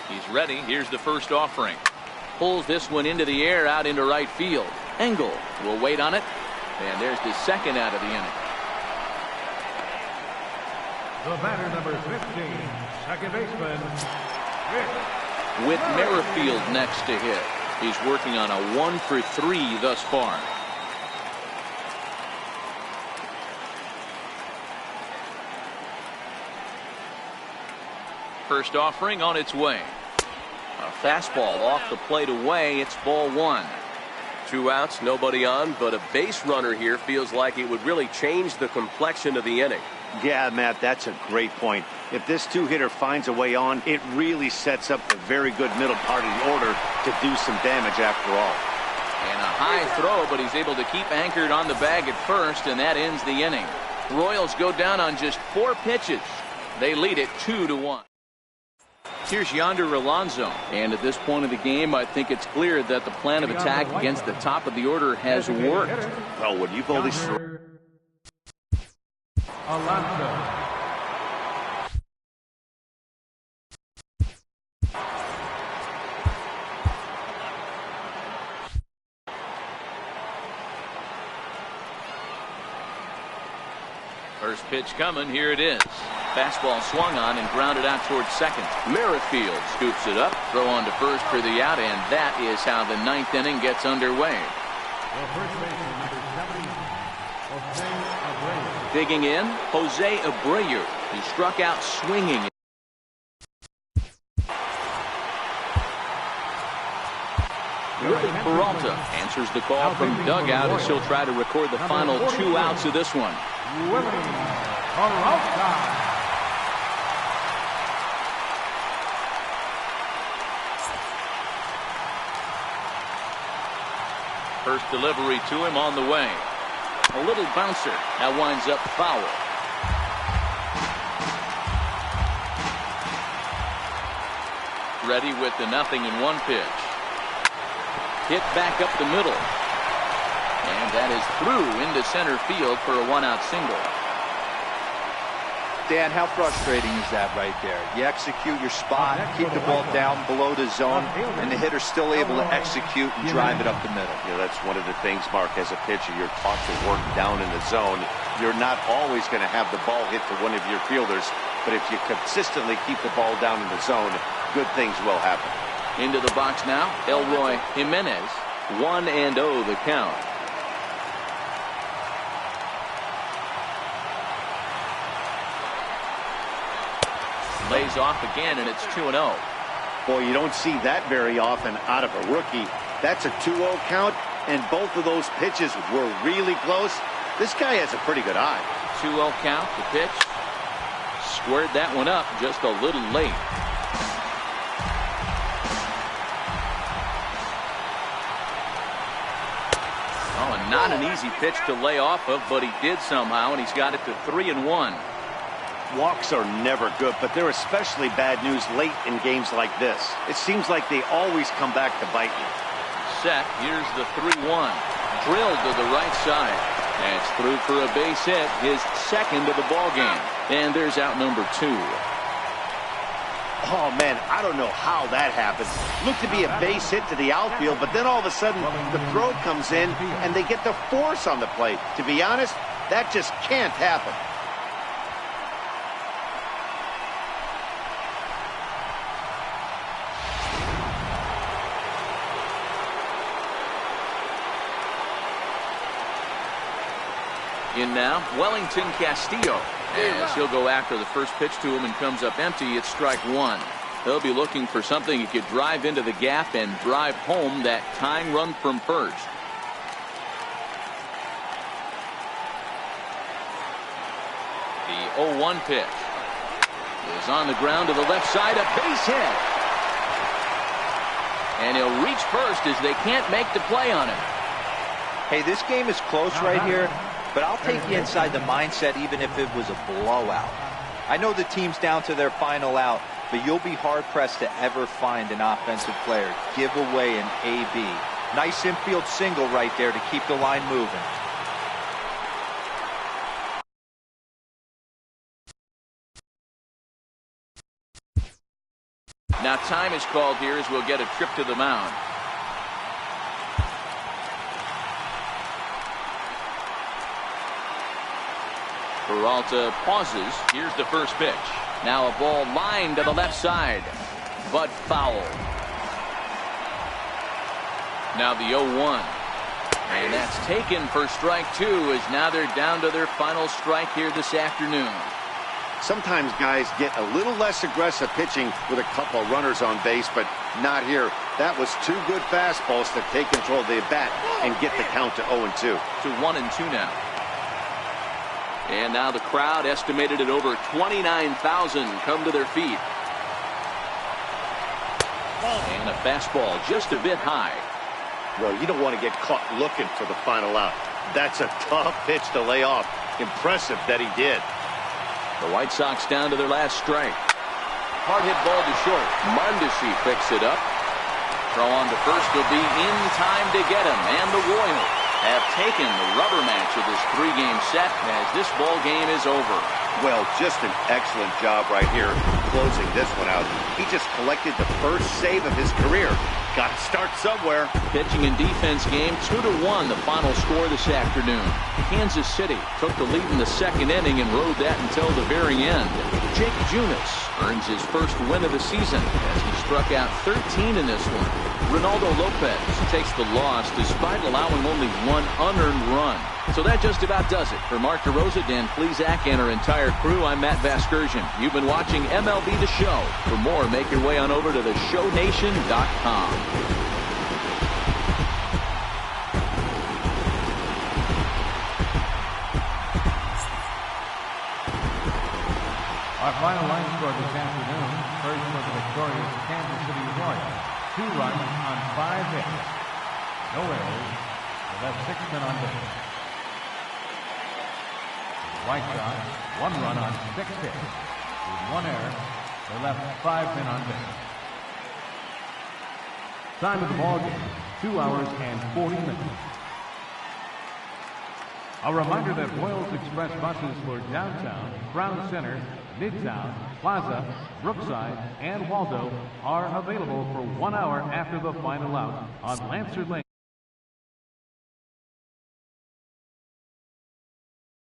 He's ready. Here's the first offering. Pulls this one into the air out into right field. Engel will wait on it. And there's the second out of the inning. The batter, number 15, second baseman, with Merrifield next to hit. He's working on a 1-for-3 thus far. First offering on its way. A fastball off the plate away. It's ball one. 2 outs, nobody on, but a base runner here feels like it would really change the complexion of the inning. Yeah, Matt, that's a great point. If this two-hitter finds a way on, it really sets up a very good middle part of the order to do some damage after all. And a high throw, but he's able to keep anchored on the bag at first, and that ends the inning. Royals go down on just 4 pitches. They lead it 2-1. Here's Yonder Alonso. And at this point of the game, I think it's clear that the plan of attack against the top of the order has worked. Well, when you've only Alonso. First pitch coming. Here it is. Fastball swung on and grounded out towards second. Merrifield scoops it up. Throw on to first for the out, and that is how the 9th inning gets underway. Digging in, Jose Abreu. He struck out swinging. Willie Peralta answers the call from dugout as he'll try to record the final 2 outs of this one. Willie Peralta. First delivery to him on the way. A little bouncer. That winds up foul. Ready with the 0-1 pitch. Hit back up the middle. And that is through into center field for a 1-out single. Dan, how frustrating is that right there? You execute your spot, keep the ball down below the zone, and the hitter's still able to execute and drive it up the middle. You know, that's one of the things, Mark, as a pitcher, you're taught to work down in the zone. You're not always going to have the ball hit to one of your fielders, but if you consistently keep the ball down in the zone, good things will happen. Into the box now, Elroy Jimenez. 1-0 the count. Lays off again, and it's 2-0. Boy, you don't see that very often out of a rookie. That's a 2-0 count, and both of those pitches were really close. This guy has a pretty good eye. 2-0 count, the pitch. Squared that one up just a little late. Oh, and not an easy pitch to lay off of, but he did somehow, and he's got it to 3-1. Walks are never good, but they're especially bad news late in games like this. It seems like they always come back to bite you. Set. Here's the 3-1. Drilled to the right side. That's through for a base hit, his second of the ball game. And there's out number 2. Oh, man, I don't know how that happened. Looked to be a base hit to the outfield, but then all of a sudden the throw comes in and they get the force on the plate. To be honest, that just can't happen. In now, Wellington Castillo. As he'll go after the first pitch to him and comes up empty, it's strike 1. They'll be looking for something he could drive into the gap and drive home that tying run from first. The 0-1 pitch is on the ground to the left side, a base hit. And he'll reach first as they can't make the play on him. Hey, this game is close right here, but I'll take you inside the mindset even if it was a blowout. I know the team's down to their final out, but you'll be hard-pressed to ever find an offensive player give away an AB. Nice infield single right there to keep the line moving. Now time is called here as we'll get a trip to the mound. Peralta pauses. Here's the first pitch. Now a ball lined to the left side, but foul. Now the 0-1. And that's taken for strike two, as now they're down to their final strike here this afternoon. Sometimes guys get a little less aggressive pitching with a couple of runners on base, but not here. That was two good fastballs to take control of the bat and get the count to 0-2. To 1-2 now. And now the crowd, estimated at over 29,000, come to their feet. And a fastball just a bit high. Well, you don't want to get caught looking for the final out. That's a tough pitch to lay off. Impressive that he did. The White Sox down to their last strike. Hard hit ball to short. Mondesi picks it up. Throw on to first will be in time to get him. And the Royals have taken the rubber match of this three-game set as this ball game is over. Well, just an excellent job right here closing this one out. He just collected the first save of his career. Got to start somewhere. Pitching and defense game, 2-1 the final score this afternoon. Kansas City took the lead in the second inning and rode that until the very end. Jake Junis earns his first win of the season as he struck out 13 in this one. Ronaldo Lopez takes the loss despite allowing only one unearned run. So that just about does it. For Mark DeRosa, Dan Plesac, and our entire crew, I'm Matt Vasgersian. You've been watching MLB The Show. For more, make your way on over to theshownation.com. Our final line score this afternoon, first for the victorious Kansas City Royals. 2 runs on 5 hits. No errors. They left 6 men on base. The White Sox, 1 run on 6 hits. With 1 error, they left 5 men on base. Time of the ball game, 2 hours and 40 minutes. A reminder that Royals Express buses for downtown, Crown Center, Midtown, Plaza, Brookside, and Waldo are available for 1 hour after the final out on Lancer Lane.